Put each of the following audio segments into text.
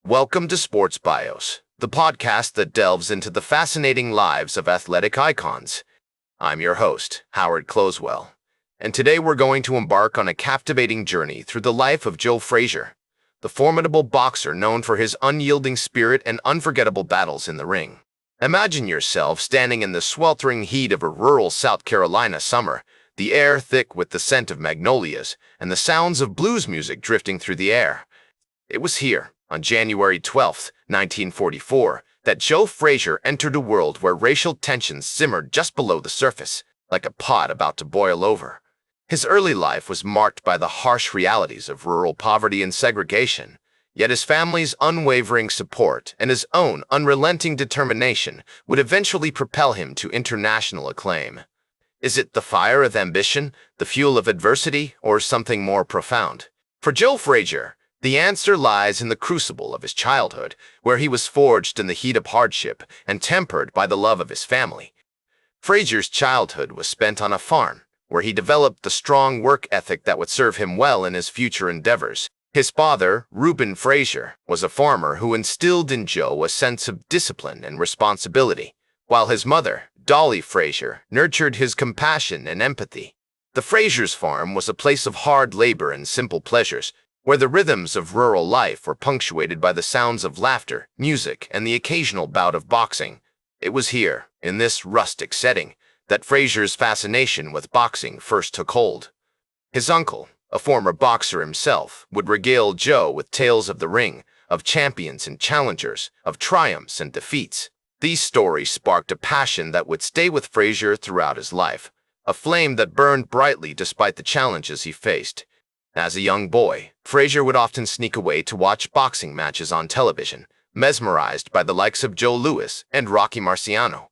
Welcome to Sports Bios, the podcast that delves into the fascinating lives of athletic icons. I'm your host, Howard Closewell, and today we're going to embark on a captivating journey through the life of Joe Frazier, the formidable boxer known for his unyielding spirit and unforgettable battles in the ring. Imagine yourself standing in the sweltering heat of a rural South Carolina summer, the air thick with the scent of magnolias and the sounds of blues music drifting through the air. It was here, on January 12, 1944, that Joe Frazier entered a world where racial tensions simmered just below the surface, like a pot about to boil over. His early life was marked by the harsh realities of rural poverty and segregation, yet his family's unwavering support and his own unrelenting determination would eventually propel him to international acclaim. Is it the fire of ambition, the fuel of adversity, or something more profound? For Joe Frazier, the answer lies in the crucible of his childhood, where he was forged in the heat of hardship and tempered by the love of his family. Frazier's childhood was spent on a farm, where he developed the strong work ethic that would serve him well in his future endeavors. His father, Reuben Frazier, was a farmer who instilled in Joe a sense of discipline and responsibility, while his mother, Dolly Frazier, nurtured his compassion and empathy. The Fraziers' farm was a place of hard labor and simple pleasures, where the rhythms of rural life were punctuated by the sounds of laughter, music, and the occasional bout of boxing. It was here, in this rustic setting, that Frazier's fascination with boxing first took hold. His uncle, a former boxer himself, would regale Joe with tales of the ring, of champions and challengers, of triumphs and defeats. These stories sparked a passion that would stay with Frazier throughout his life, a flame that burned brightly despite the challenges he faced. As a young boy, Frazier would often sneak away to watch boxing matches on television, mesmerized by the likes of Joe Louis and Rocky Marciano.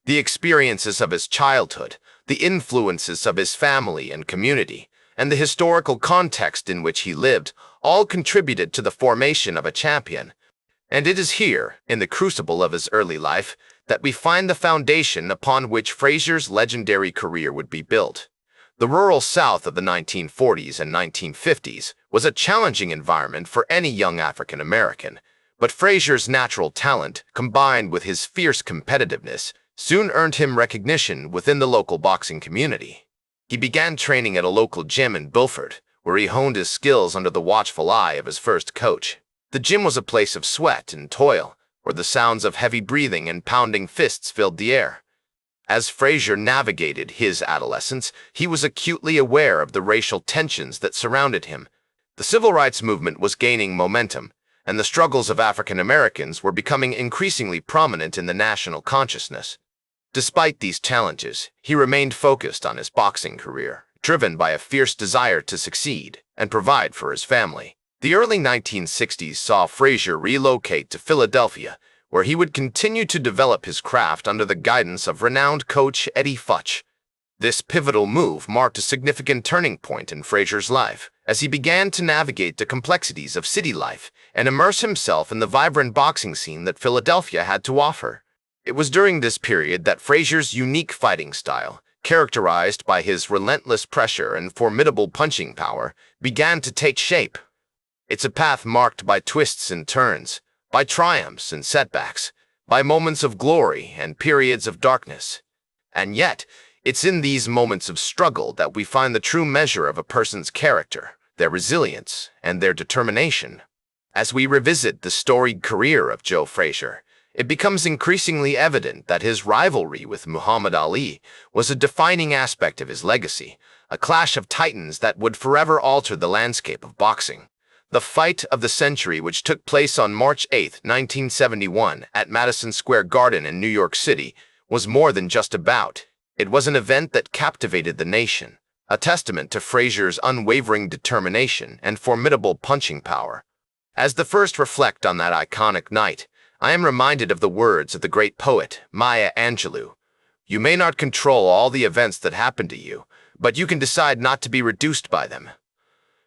The experiences of his childhood, the influences of his family and community, and the historical context in which he lived all contributed to the formation of a champion. And it is here, in the crucible of his early life, that we find the foundation upon which Frazier's legendary career would be built. The rural South of the 1940s and 1950s was a challenging environment for any young African American, but Frazier's natural talent, combined with his fierce competitiveness, soon earned him recognition within the local boxing community. He began training at a local gym in Bilford, where he honed his skills under the watchful eye of his first coach. The gym was a place of sweat and toil, where the sounds of heavy breathing and pounding fists filled the air. As Frazier navigated his adolescence, he was acutely aware of the racial tensions that surrounded him. The civil rights movement was gaining momentum, and the struggles of African Americans were becoming increasingly prominent in the national consciousness. Despite these challenges, he remained focused on his boxing career, driven by a fierce desire to succeed and provide for his family. The early 1960s saw Frazier relocate to Philadelphia, where he would continue to develop his craft under the guidance of renowned coach Eddie Futch. This pivotal move marked a significant turning point in Frazier's life, as he began to navigate the complexities of city life and immerse himself in the vibrant boxing scene that Philadelphia had to offer. It was during this period that Frazier's unique fighting style, characterized by his relentless pressure and formidable punching power, began to take shape. It's a path marked by twists and turns, by triumphs and setbacks, by moments of glory and periods of darkness. And yet, it's in these moments of struggle that we find the true measure of a person's character, their resilience, and their determination. As we revisit the storied career of Joe Frazier, it becomes increasingly evident that his rivalry with Muhammad Ali was a defining aspect of his legacy, a clash of titans that would forever alter the landscape of boxing. The fight of the century, which took place on March 8, 1971, at Madison Square Garden in New York City, was more than just a bout. It was an event that captivated the nation, a testament to Frazier's unwavering determination and formidable punching power. As the first reflect on that iconic night, I am reminded of the words of the great poet Maya Angelou. You may not control all the events that happen to you, but you can decide not to be reduced by them.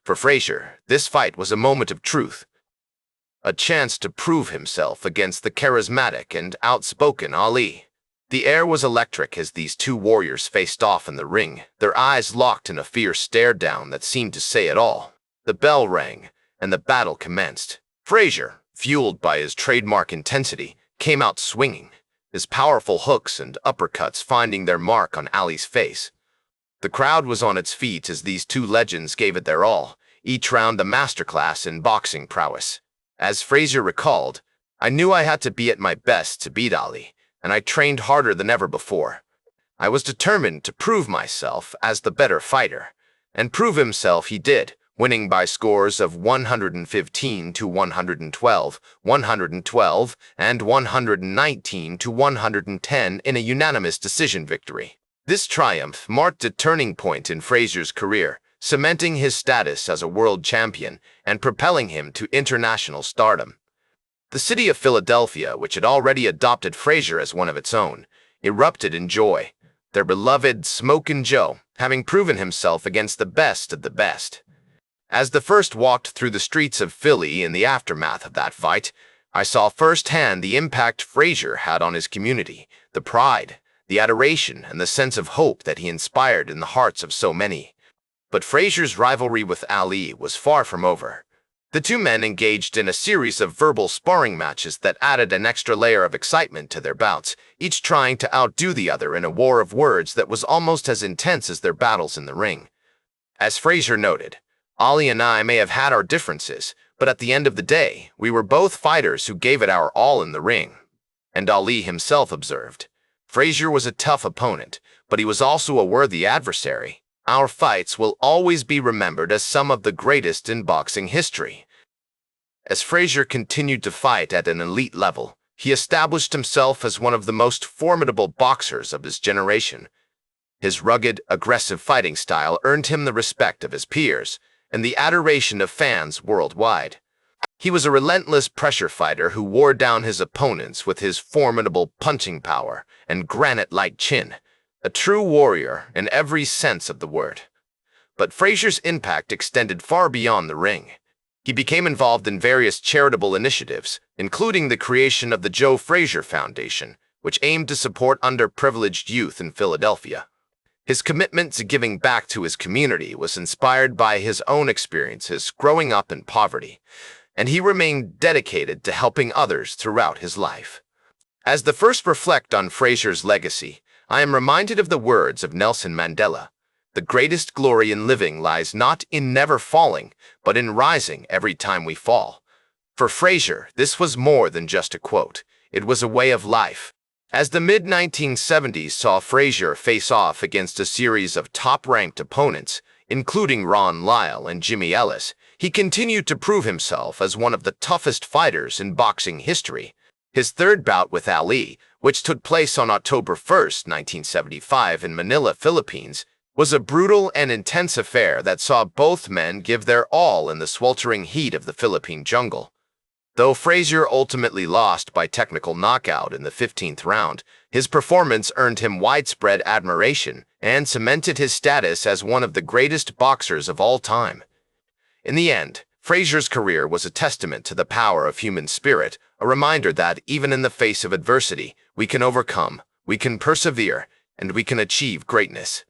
For Frazier, this fight was a moment of truth, a chance to prove himself against the charismatic and outspoken Ali. The air was electric as these two warriors faced off in the ring, their eyes locked in a fierce stare-down that seemed to say it all. The bell rang, and the battle commenced. Frazier, fueled by his trademark intensity, came out swinging, his powerful hooks and uppercuts finding their mark on Ali's face. The crowd was on its feet as these two legends gave it their all, each round a masterclass in boxing prowess. As Frazier recalled, "I knew I had to be at my best to beat Ali, and I trained harder than ever before. I was determined to prove myself as the better fighter, and prove himself he did, winning by scores of 115 to 112, 112, and 119 to 110 in a unanimous decision victory." This triumph marked a turning point in Frazier's career, cementing his status as a world champion and propelling him to international stardom. The city of Philadelphia, which had already adopted Frazier as one of its own, erupted in joy, their beloved Smokin' Joe having proven himself against the best of the best. As the first walked through the streets of Philly in the aftermath of that fight, I saw firsthand the impact Frazier had on his community, the pride, the adoration, and the sense of hope that he inspired in the hearts of so many. But Frazier's rivalry with Ali was far from over. The two men engaged in a series of verbal sparring matches that added an extra layer of excitement to their bouts, each trying to outdo the other in a war of words that was almost as intense as their battles in the ring. As Frazier noted, "Ali and I may have had our differences, but at the end of the day, we were both fighters who gave it our all in the ring." And Ali himself observed, "Frazier was a tough opponent, but he was also a worthy adversary. Our fights will always be remembered as some of the greatest in boxing history." As Frazier continued to fight at an elite level, he established himself as one of the most formidable boxers of his generation. His rugged, aggressive fighting style earned him the respect of his peers and the adoration of fans worldwide. He was a relentless pressure fighter who wore down his opponents with his formidable punching power and granite-like chin, a true warrior in every sense of the word. But Frazier's impact extended far beyond the ring. He became involved in various charitable initiatives, including the creation of the Joe Frazier Foundation, which aimed to support underprivileged youth in Philadelphia. His commitment to giving back to his community was inspired by his own experiences growing up in poverty, and he remained dedicated to helping others throughout his life. As the first reflect on Frazier's legacy, I am reminded of the words of Nelson Mandela: "The greatest glory in living lies not in never falling, but in rising every time we fall." For Frazier, this was more than just a quote. It was a way of life. As the mid-1970s saw Frazier face off against a series of top-ranked opponents, including Ron Lyle and Jimmy Ellis, he continued to prove himself as one of the toughest fighters in boxing history. His third bout with Ali, which took place on October 1, 1975 in Manila, Philippines, was a brutal and intense affair that saw both men give their all in the sweltering heat of the Philippine jungle. Though Frazier ultimately lost by technical knockout in the 15th round, his performance earned him widespread admiration and cemented his status as one of the greatest boxers of all time. In the end, Frazier's career was a testament to the power of human spirit, a reminder that even in the face of adversity, we can overcome, we can persevere, and we can achieve greatness.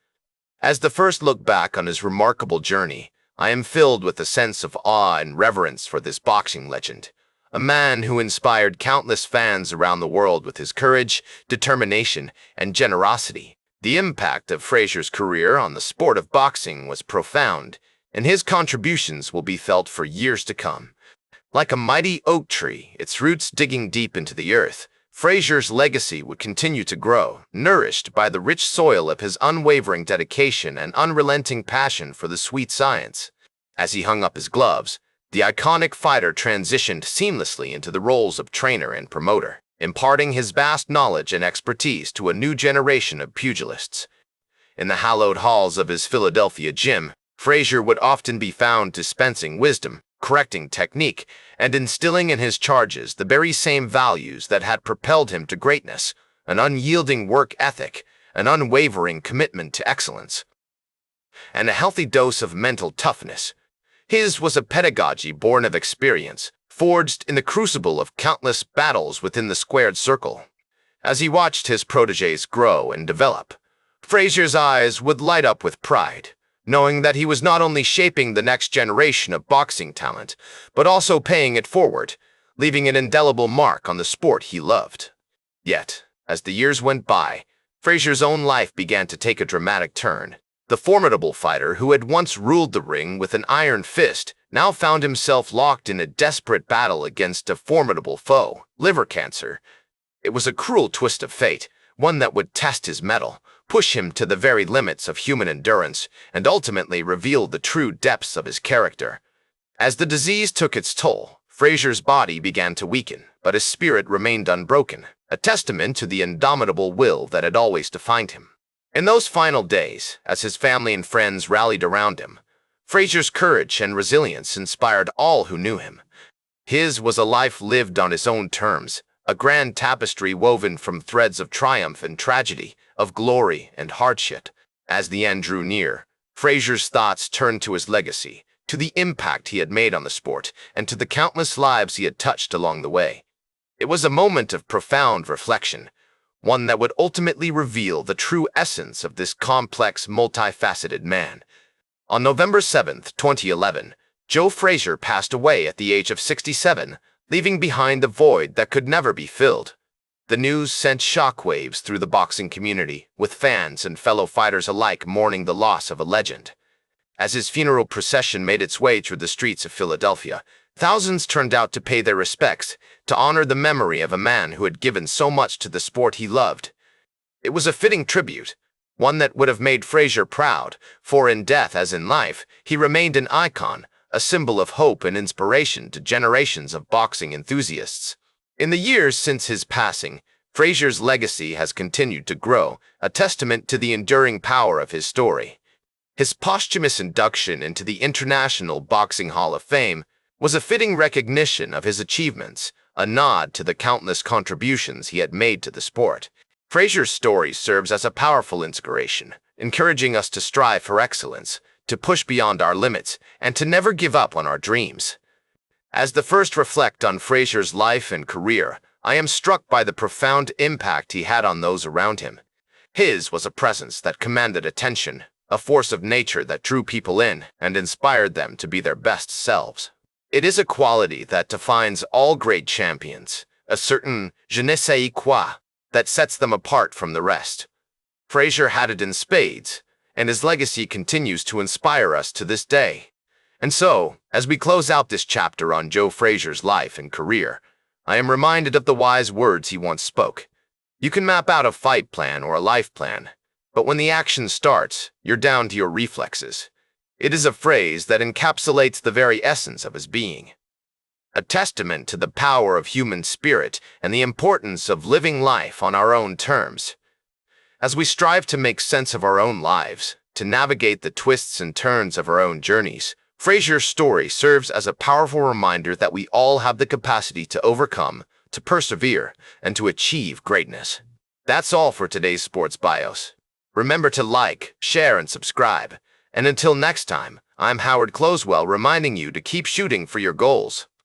As the first look back on his remarkable journey, I am filled with a sense of awe and reverence for this boxing legend. A man who inspired countless fans around the world with his courage, determination, and generosity. The impact of Frazier's career on the sport of boxing was profound, and his contributions will be felt for years to come. Like a mighty oak tree, its roots digging deep into the earth, Frazier's legacy would continue to grow, nourished by the rich soil of his unwavering dedication and unrelenting passion for the sweet science. As he hung up his gloves, the iconic fighter transitioned seamlessly into the roles of trainer and promoter, imparting his vast knowledge and expertise to a new generation of pugilists. In the hallowed halls of his Philadelphia gym, Frazier would often be found dispensing wisdom, correcting technique, and instilling in his charges the very same values that had propelled him to greatness: an unyielding work ethic, an unwavering commitment to excellence, and a healthy dose of mental toughness. His was a pedagogy born of experience, forged in the crucible of countless battles within the squared circle. As he watched his protégés grow and develop, Frazier's eyes would light up with pride, knowing that he was not only shaping the next generation of boxing talent, but also paying it forward, leaving an indelible mark on the sport he loved. Yet, as the years went by, Frazier's own life began to take a dramatic turn. The formidable fighter who had once ruled the ring with an iron fist now found himself locked in a desperate battle against a formidable foe, liver cancer. It was a cruel twist of fate, one that would test his mettle, push him to the very limits of human endurance, and ultimately reveal the true depths of his character. As the disease took its toll, Frazier's body began to weaken, but his spirit remained unbroken, a testament to the indomitable will that had always defined him. In those final days, as his family and friends rallied around him, Frazier's courage and resilience inspired all who knew him. His was a life lived on his own terms, a grand tapestry woven from threads of triumph and tragedy, of glory and hardship. As the end drew near, Frazier's thoughts turned to his legacy, to the impact he had made on the sport, and to the countless lives he had touched along the way. It was a moment of profound reflection, one that would ultimately reveal the true essence of this complex, multifaceted man. On November 7th, 2011, Joe Frazier passed away at the age of 67, leaving behind the void that could never be filled. The news sent shockwaves through the boxing community, with fans and fellow fighters alike mourning the loss of a legend. As his funeral procession made its way through the streets of Philadelphia, thousands turned out to pay their respects, to honor the memory of a man who had given so much to the sport he loved. It was a fitting tribute, one that would have made Frazier proud, for in death as in life, he remained an icon, a symbol of hope and inspiration to generations of boxing enthusiasts. In the years since his passing, Frazier's legacy has continued to grow, a testament to the enduring power of his story. His posthumous induction into the International Boxing Hall of Fame was a fitting recognition of his achievements, a nod to the countless contributions he had made to the sport. Frazier's story serves as a powerful inspiration, encouraging us to strive for excellence, to push beyond our limits, and to never give up on our dreams. As the first reflect on Frazier's life and career, I am struck by the profound impact he had on those around him. His was a presence that commanded attention, a force of nature that drew people in and inspired them to be their best selves. It is a quality that defines all great champions, a certain je ne sais quoi that sets them apart from the rest. Frazier had it in spades, and his legacy continues to inspire us to this day. And so, as we close out this chapter on Joe Frazier's life and career, I am reminded of the wise words he once spoke. You can map out a fight plan or a life plan, but when the action starts, you're down to your reflexes. It is a phrase that encapsulates the very essence of his being. A testament to the power of human spirit and the importance of living life on our own terms. As we strive to make sense of our own lives, to navigate the twists and turns of our own journeys, Frazier's story serves as a powerful reminder that we all have the capacity to overcome, to persevere, and to achieve greatness. That's all for today's Sports Bios. Remember to like, share, and subscribe. And until next time, I'm Howard Closewell reminding you to keep shooting for your goals.